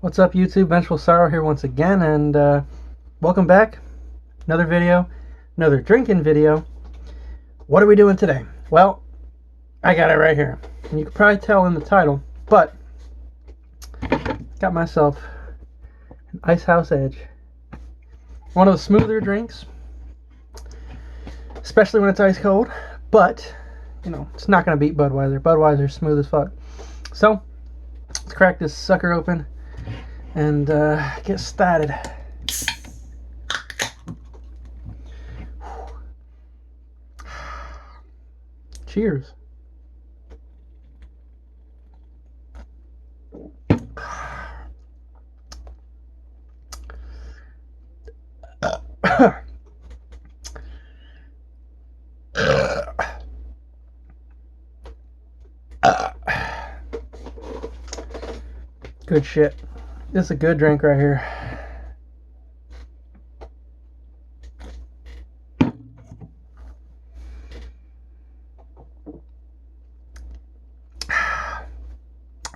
What's up, YouTube? Vengeful Sorrow here once again, and welcome back. Another video, another drinking video. What are we doing today? Well, I got it right here. And you can probably tell in the title, but got myself an Icehouse Edge. One of the smoother drinks, especially when it's ice cold, but, you know, it's not going to beat Budweiser. Budweiser's smooth as fuck. So, let's crack this sucker open and get started. Cheers. Good shit. This is a good drink right here.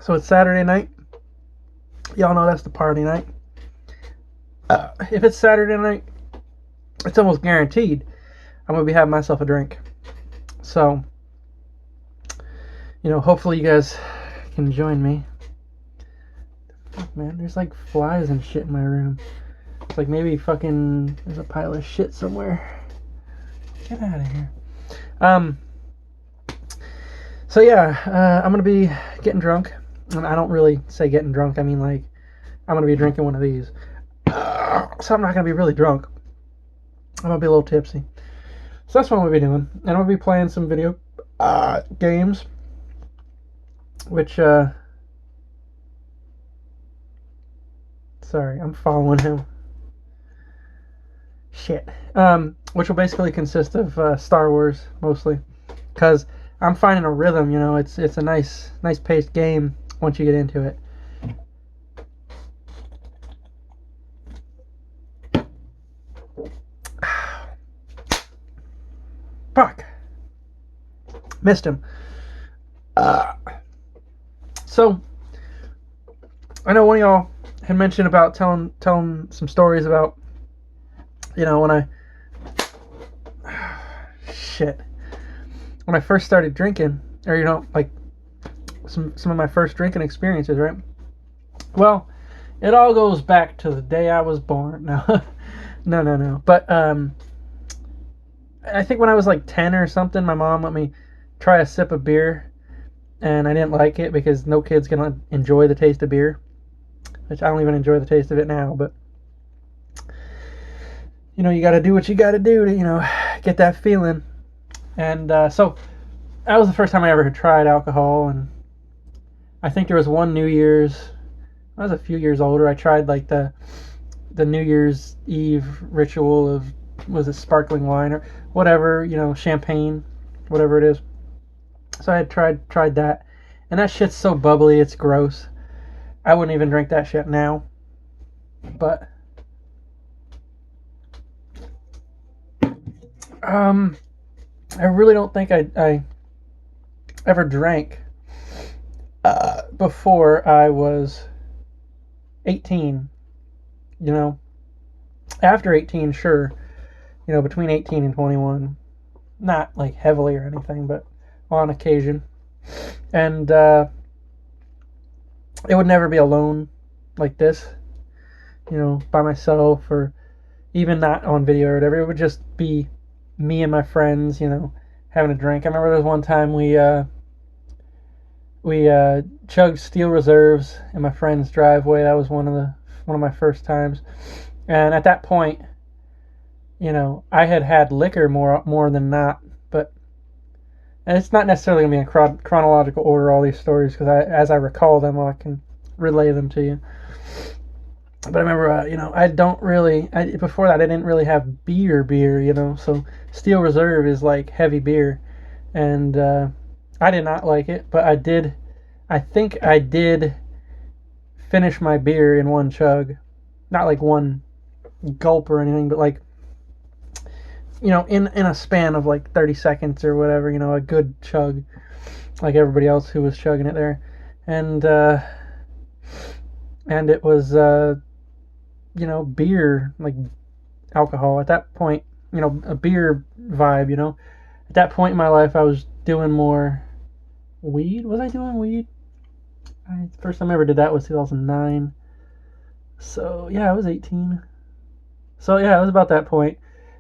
So it's Saturday night. Y'all know that's the party night. If it's Saturday night, it's almost guaranteed I'm going to be having myself a drink. So, you know, hopefully you guys can join me. Fuck, man, there's like flies and shit in my room. It's like maybe fucking there's a pile of shit somewhere. Get out of here. So yeah, I'm gonna be getting drunk. And I don't really say getting drunk. I mean, like, I'm gonna be drinking one of these. So I'm not gonna be really drunk. I'm gonna be a little tipsy. So that's what I'm gonna be doing. And I'm gonna be playing some video games, which sorry, I'm following him. Shit. Which will basically consist of Star Wars mostly, because I'm finding a rhythm. You know, it's a nice paced game once you get into it. Fuck. Missed him. So I know one of y'all had mentioned about telling some stories about, you know, when I first started drinking, or, you know, like some of my first drinking experiences, right? Well, it all goes back to the day I was born. No. But I think when I was like 10 or something, my mom let me try a sip of beer, and I didn't like it because no kid's gonna enjoy the taste of beer, which I don't even enjoy the taste of it now. But, you know, you got to do what you got to do to, you know, get that feeling. And so that was the first time I ever had tried alcohol. And I think there was one New Year's, I was a few years older, I tried like the New Year's Eve ritual of, was it sparkling wine or whatever, you know, champagne, whatever it is. So I had tried that, and that shit's so bubbly, it's gross. I wouldn't even drink that shit now. But I really don't think I ever drank before I was 18. You know, after 18, sure. You know, between 18 and 21, not like heavily or anything, but on occasion. And it would never be alone like this, you know, by myself, or even not on video or whatever. It would just be me and my friends, you know, having a drink. I remember there was one time we chugged Steel Reserves in my friend's driveway. That was one of my first times. And at that point, you know, I had liquor more than not. But, and it's not necessarily going to be in chronological order, all these stories, because as I recall them, I can relay them to you. But I remember, you know, before that, I didn't really have beer, you know, so Steel Reserve is like heavy beer, and I did not like it, but I think I did finish my beer in one chug, not like one gulp or anything, but like, you know, in a span of like 30 seconds or whatever, you know, a good chug, like everybody else who was chugging it there. And and it was beer, like alcohol at that point, a beer vibe, At that point in my life, I was doing more weed. Was I doing weed? First time I ever did that was 2009. So, yeah, I was 18. So, yeah, it was about that point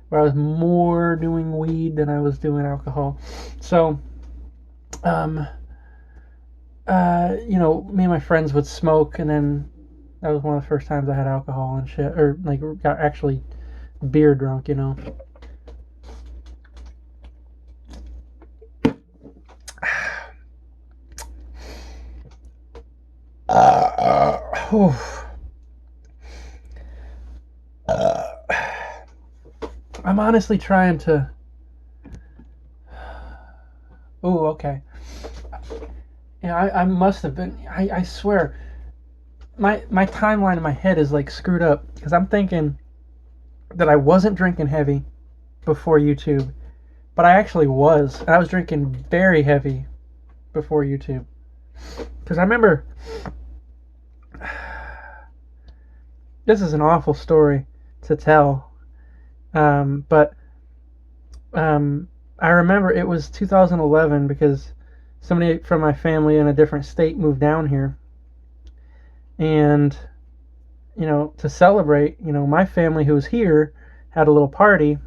where I was more doing weed than I was doing alcohol. So, um, me and my friends would smoke, and then that was one of the first times I had alcohol and shit, or like got actually beer drunk. I'm honestly trying to. Oh, okay. Yeah, I must have been. I swear, my timeline in my head is like screwed up because I'm thinking that I wasn't drinking heavy before YouTube, but I actually was, and I was drinking very heavy before YouTube. Because I remember, this is an awful story to tell, but I remember it was 2011 because somebody from my family in a different state moved down here, and to celebrate, my family who was here had a little party,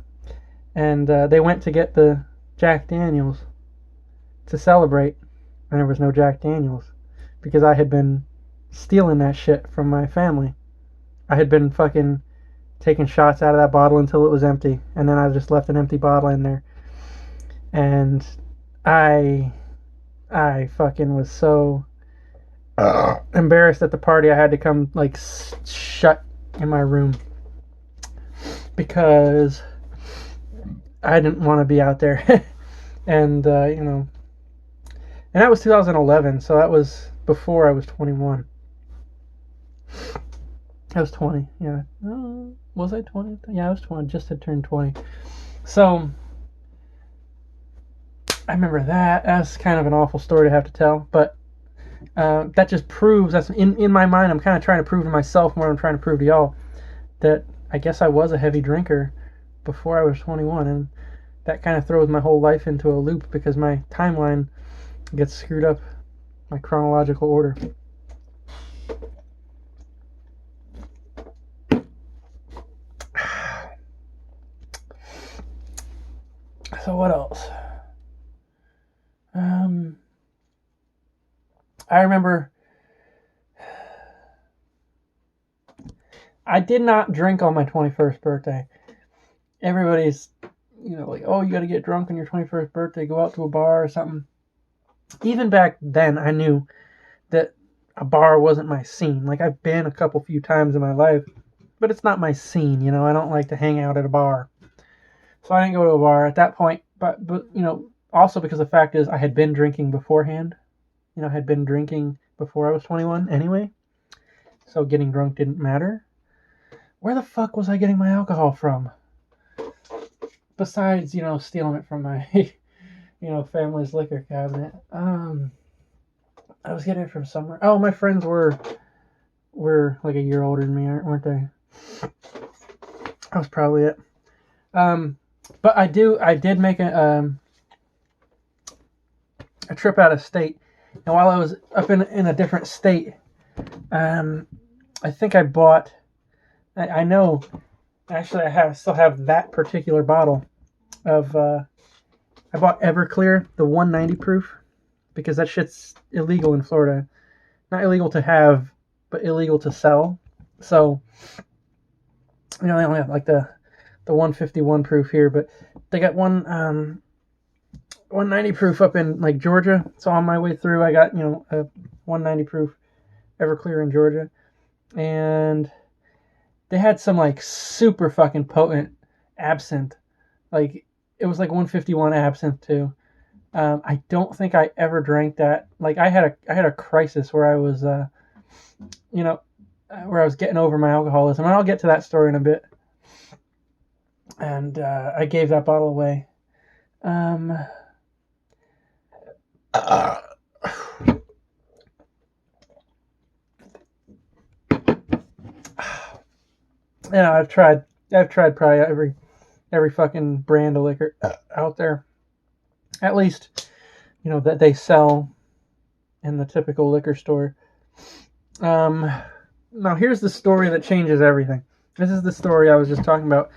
and they went to get the Jack Daniels to celebrate, and there was no Jack Daniels because I had been stealing that shit from my family. I had been fucking taking shots out of that bottle until it was empty, and then I just left an empty bottle in there. And I I fucking was so embarrassed at the party. I had to come like shut in my room because I didn't want to be out there. And and that was 2011, so that was before I was 21. I was 20, yeah. Was I 20? Yeah, I was 20. Just had turned 20. So I remember that. That's kind of an awful story to have to tell, but that just proves, that's in my mind, I'm kind of trying to prove to myself more than I'm trying to prove to y'all that I guess I was a heavy drinker before I was 21, and that kind of throws my whole life into a loop because my timeline gets screwed up, my chronological order. So what else? I remember I did not drink on my 21st birthday. Everybody's, like, oh, you got to get drunk on your 21st birthday, go out to a bar or something. Even back then, I knew that a bar wasn't my scene. Like, I've been a few times in my life, but it's not my scene, I don't like to hang out at a bar. So I didn't go to a bar at that point, but also because the fact is I had been drinking beforehand. I had been drinking before I was 21 anyway, so getting drunk didn't matter. Where the fuck was I getting my alcohol from? Besides, stealing it from my, family's liquor cabinet. I was getting it from somewhere. Oh, my friends were like a year older than me, weren't they? That was probably it. But I did make a trip out of state, and while I was up in a different state, I think I bought. I know. Actually, still have that particular bottle of. I bought Everclear, the 190 proof, because that shit's illegal in Florida. Not illegal to have, but illegal to sell. So, they only have like the 151 proof here, but they got 190 proof up in like Georgia. So on my way through, I got a 190 proof Everclear in Georgia, and they had some like super fucking potent absinthe. Like it was like 151 absinthe too. I don't think I ever drank that. Like I had a crisis where I was where I was getting over my alcoholism, and I'll get to that story in a bit. And I gave that bottle away. I've tried probably every fucking brand of liquor out there, at least that they sell in the typical liquor store. Now here's the story that changes everything. This is the story I was just talking about.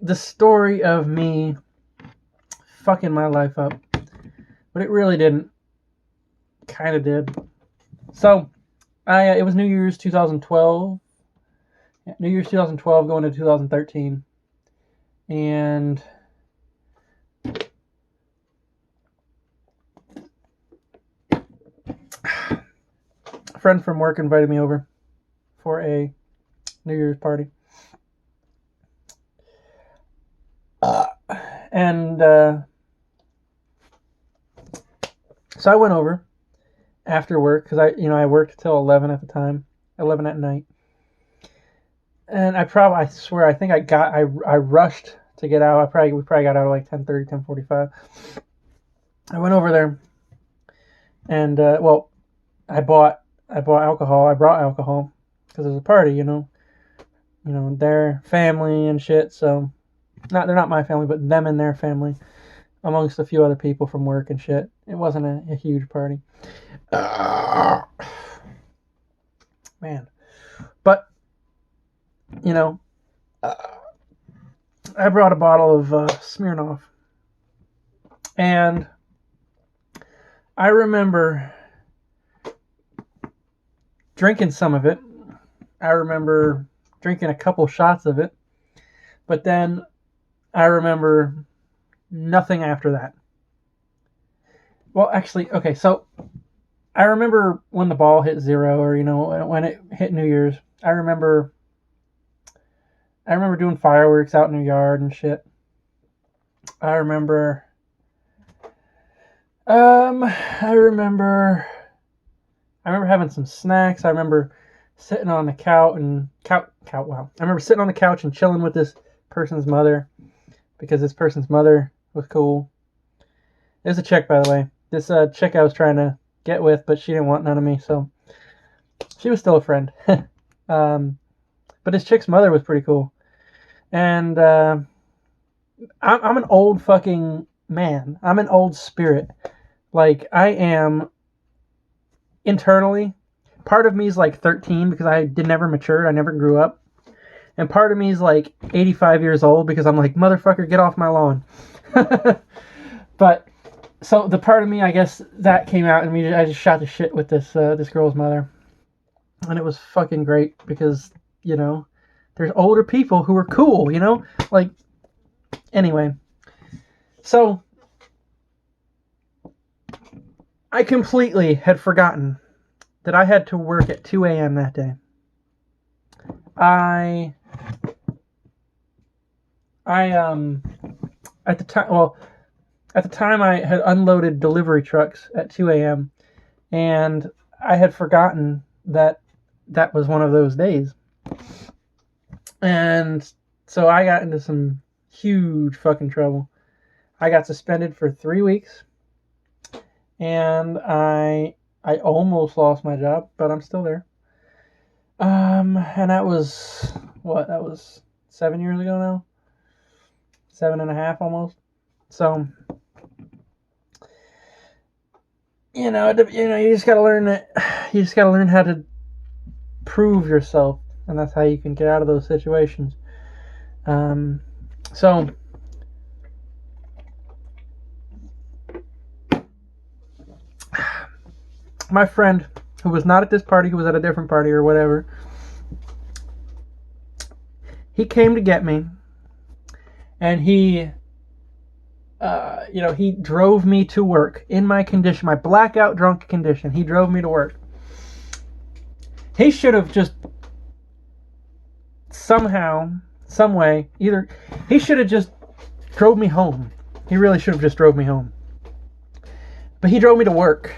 The story of me fucking my life up, but it really didn't. Kind of did. So, it was New Year's 2012. New Year's 2012 going to 2013. And a friend from work invited me over for a New Year's party. So I went over after work because I worked till 11 at the time, 11 at night. And I think I rushed to get out. We probably got out at like 10:30, 10:45. I went over there, and I bought alcohol. I brought alcohol because it was a party, their family and shit. So, they're not my family, but them and their family, amongst a few other people from work and shit. It wasn't a huge party. Man, but I brought a bottle of Smirnoff, and I remember drinking some of it. I remember drinking a couple shots of it, but then I remember nothing after that. Well, actually, okay, so I remember when the ball hit zero, or when it hit New Year's. I remember doing fireworks out in the yard and shit. I remember having some snacks. I remember sitting on the couch and I remember sitting on the couch and chilling with this person's mother, because this person's mother was cool. It was a chick, by the way. This chick I was trying to get with, but she didn't want none of me, so she was still a friend. But this chick's mother was pretty cool. And I'm an old fucking man. I'm an old spirit. Like, I am internally. Part of me is like 13 because I never matured. I never grew up. And part of me is like 85 years old because I'm like, motherfucker, get off my lawn. But so the part of me, I guess, that came out, and I just shot the shit with this girl's mother. And it was fucking great because, there's older people who are cool, Like, anyway. So, I completely had forgotten that I had to work at 2 a.m. that day. At the time I had unloaded delivery trucks at 2 a.m. and I had forgotten that was one of those days. And so I got into some huge fucking trouble. I got suspended for 3 weeks, and I almost lost my job, but I'm still there. And that was 7 years ago now? 7.5 almost. So, you just gotta learn how to prove yourself, and that's how you can get out of those situations. So, my friend, who was not at this party, who was at a different party or whatever, he came to get me, and he drove me to work in my condition, my blackout drunk condition. He drove me to work. He should have just somehow, some way, he should have just drove me home. He really should have just drove me home. But he drove me to work.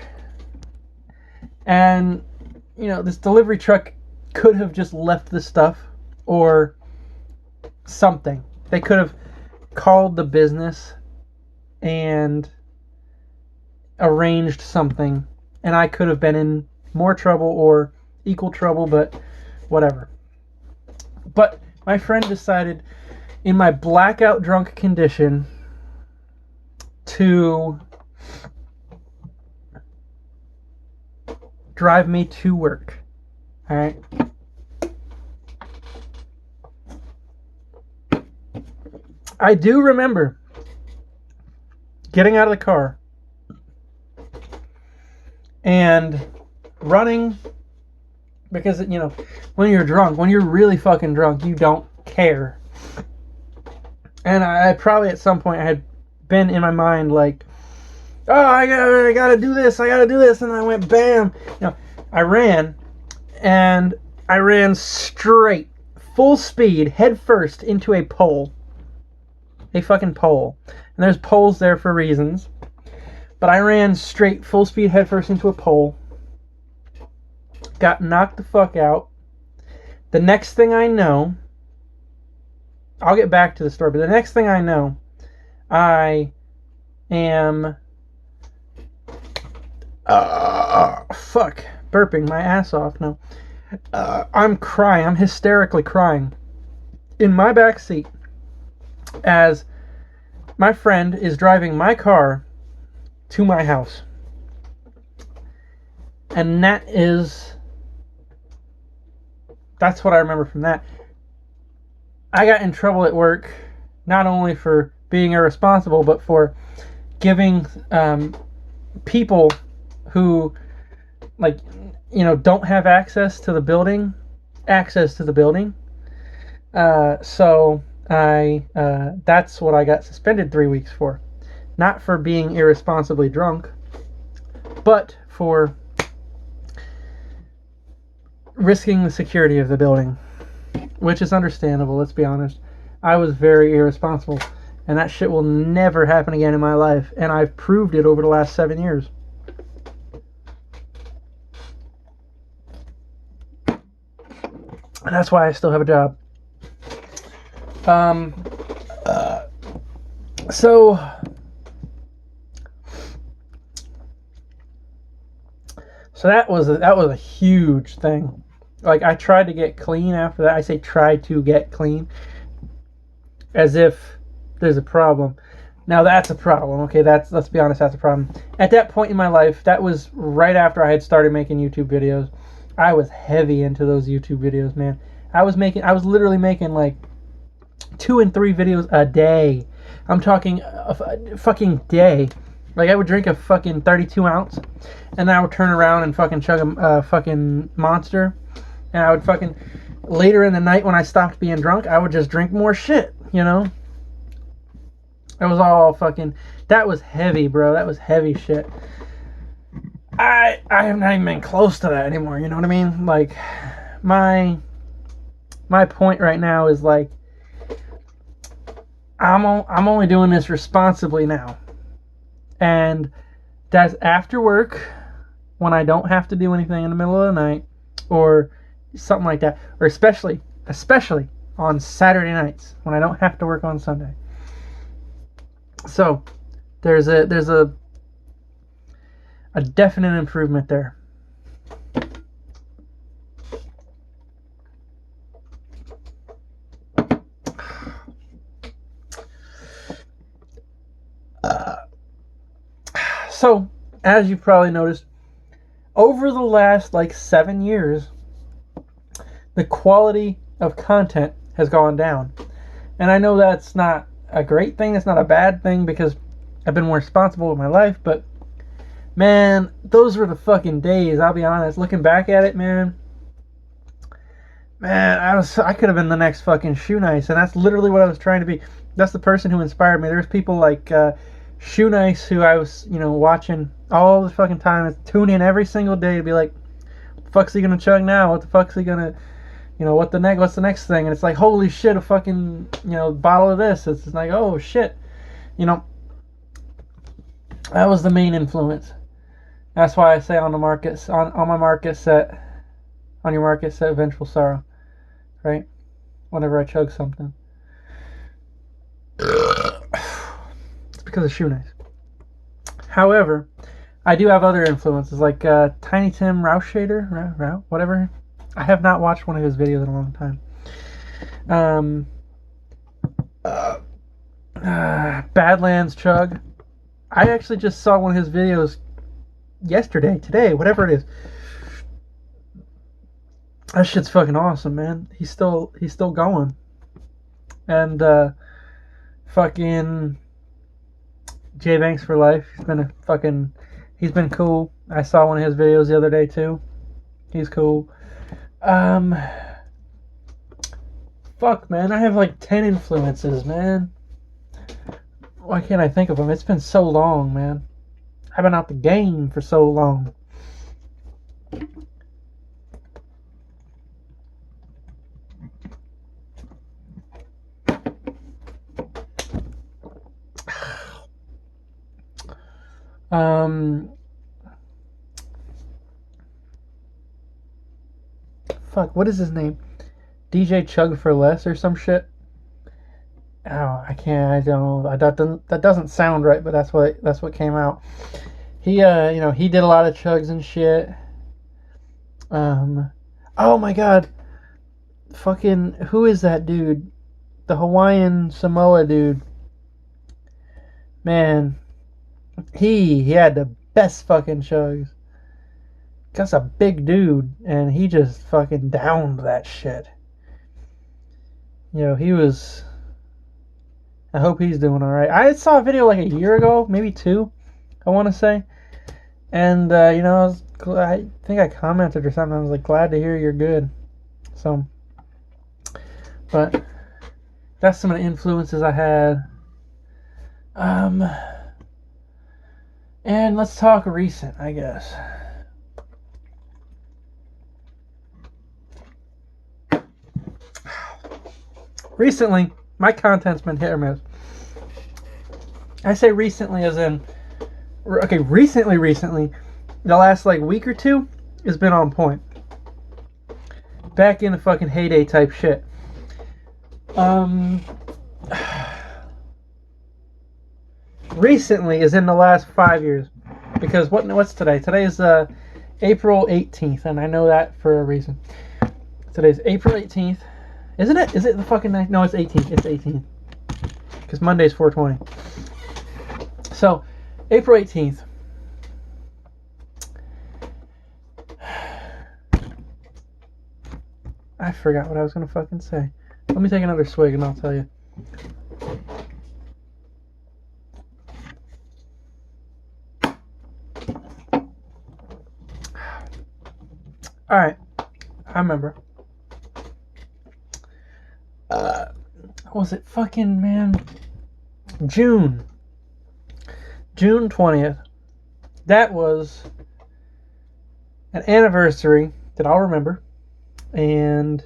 And, this delivery truck could have just left the stuff or something. They could have called the business and arranged something, and I could have been in more trouble or equal trouble, but whatever. But my friend decided, in my blackout drunk condition, to drive me to work. All right. I do remember getting out of the car and running, because, you know, when you're drunk, when you're really fucking drunk, you don't care. And I probably at some point I had been in my mind like, oh, I gotta do this, and I went bam. You know, I ran straight, full speed, head first into a pole. A fucking pole. And there's poles there for reasons. But I ran straight, full speed, head first into a pole. Got knocked the fuck out. The next thing I know, I'll get back to the story, but the next thing I know, I am burping my ass off. No. I'm crying. I'm hysterically crying in my back seat as my friend is driving my car to my house. And that's what I remember from that. I got in trouble at work, not only for being irresponsible, but for giving people who, like, you know, don't have access to the building. So that's what I got suspended 3 weeks for. Not for being irresponsibly drunk, but for risking the security of the building, which is understandable, let's be honest. I was very irresponsible, and that shit will never happen again in my life, and I've proved it over the last 7 years. And that's why I still have a job. So that was a huge thing. Like, I tried to get clean after that. I say try to get clean, as if there's a problem. Now that's a problem. Okay, let's be honest, that's a problem. At that point in my life, that was right after I had started making YouTube videos. I was heavy into those YouTube videos, man. I was literally making like 2 and 3 videos a day. I'm talking a fucking day. Like, I would drink a fucking 32 ounce, and then I would turn around and fucking chug a fucking Monster, and I would fucking, later in the night when I stopped being drunk, I would just drink more shit, you know? It was all fucking, that was heavy, bro. That was heavy shit. I have not even been close to that anymore, you know what I mean? Like, my point right now is, like, I'm only doing this responsibly now. And that's after work, when I don't have to do anything in the middle of the night, or something like that. Or especially on Saturday nights, when I don't have to work on Sunday. So there's a definite improvement there. So, as you've probably noticed, over the last like 7 years, the quality of content has gone down. And I know that's not a great thing, it's not a bad thing, because I've been more responsible with my life, but man, those were the fucking days, I'll be honest. Looking back at it, man, I could have been the next fucking Shoe Nice, and that's literally what I was trying to be. That's the person who inspired me. There's people like Shoe Nice, who I was, you know, watching all the fucking time, tune in every single day to be like, what the fuck's he gonna chug now? What the fuck's he gonna, you know, what's the next thing? And it's like, holy shit, a fucking, you know, bottle of this. It's like, oh shit, you know. That was the main influence. That's why I say on my market set, vengeful sorrow, right? Whenever I chug something. It's because of Shoe Nice. However, I do have other influences, like Tiny Tim Roush Shader, whatever. I have not watched one of his videos in a long time. Badlands Chug. I actually just saw one of his videos yesterday, today, whatever it is. That shit's fucking awesome, man. He's still going. And fucking J Banks for life. He's been cool. I saw one of his videos the other day too. He's cool. Fuck, man. I have like 10 influences, man. Why can't I think of them? It's been so long, man. I've been out the game for so long. Fuck, what is his name? DJ Chug for Less or some shit? Oh, I can't. I don't know. That doesn't sound right, but that's what came out. He he did a lot of chugs and shit. Oh my god. Fucking, who is that dude? The Hawaiian Samoa dude. Man, he had the best fucking chugs. That's a big dude, and he just fucking downed that shit. He was... I hope he's doing alright. I saw a video like a year ago, maybe 2, I want to say. And, I think I commented or something. I was like, glad to hear you're good. So, but that's some of the influences I had. And let's talk recent, I guess. Recently, my content's been hit or miss. I say recently as in... Okay, recently, the last like week or two has been on point. Back in the fucking heyday type shit. Recently is in the last 5 years. Because what's today? Today is April 18th, and I know that for a reason. Today's April 18th. Isn't it? Is it the fucking night? No, it's 18th. It's 18th. Because Monday's 420. So, April 18th. I forgot what I was going to fucking say. Let me take another swig and I'll tell you. Alright. I remember. What was it? Fucking, man. June 20th. That was an anniversary that I'll remember. And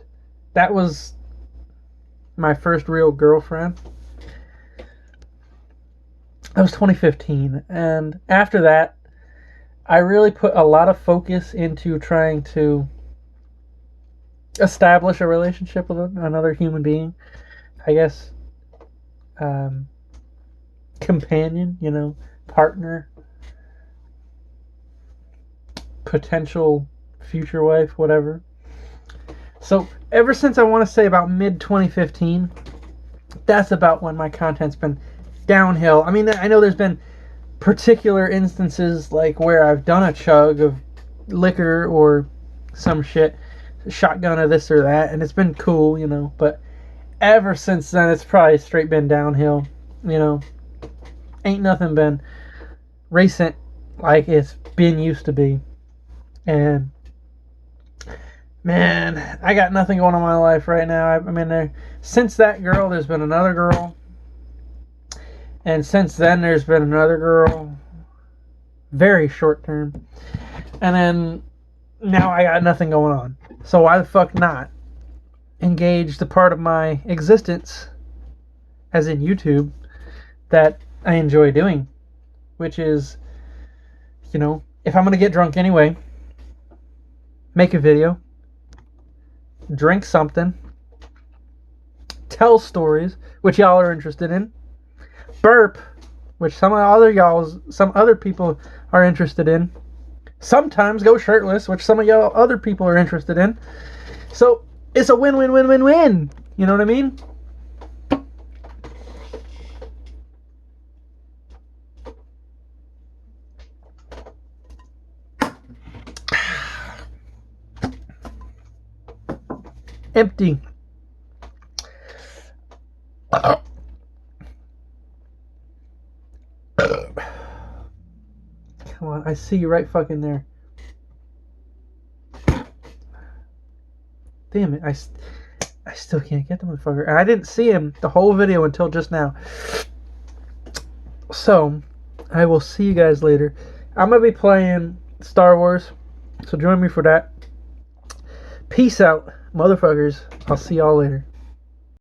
that was my first real girlfriend. That was 2015. And after that, I really put a lot of focus into trying to establish a relationship with another human being. I guess, companion, partner, potential future wife, whatever. So, ever since I want to say about mid-2015, that's about when my content's been downhill. I mean, I know there's been particular instances like where I've done a chug of liquor or some shit, shotgun or this or that, and it's been cool, but ever since then, it's probably straight been downhill, Ain't nothing been recent like it's been used to be. And man, I got nothing going on in my life right now. I mean, since that girl, there's been another girl. And since then, there's been another girl. Very short term. And then, now I got nothing going on. So why the fuck not engage the part of my existence, as in YouTube, that I enjoy doing. Which is, if I'm going to get drunk anyway, make a video, drink something, tell stories, which y'all are interested in, burp, which some other people are interested in, sometimes go shirtless, which some of y'all other people are interested in. So it's a win-win-win-win-win. You know what I mean? Empty. Come on, I see you right fucking there. Damn it, I still can't get the motherfucker. And I didn't see him the whole video until just now. So, I will see you guys later. I'm going to be playing Star Wars, so join me for that. Peace out, motherfuckers. I'll see y'all later.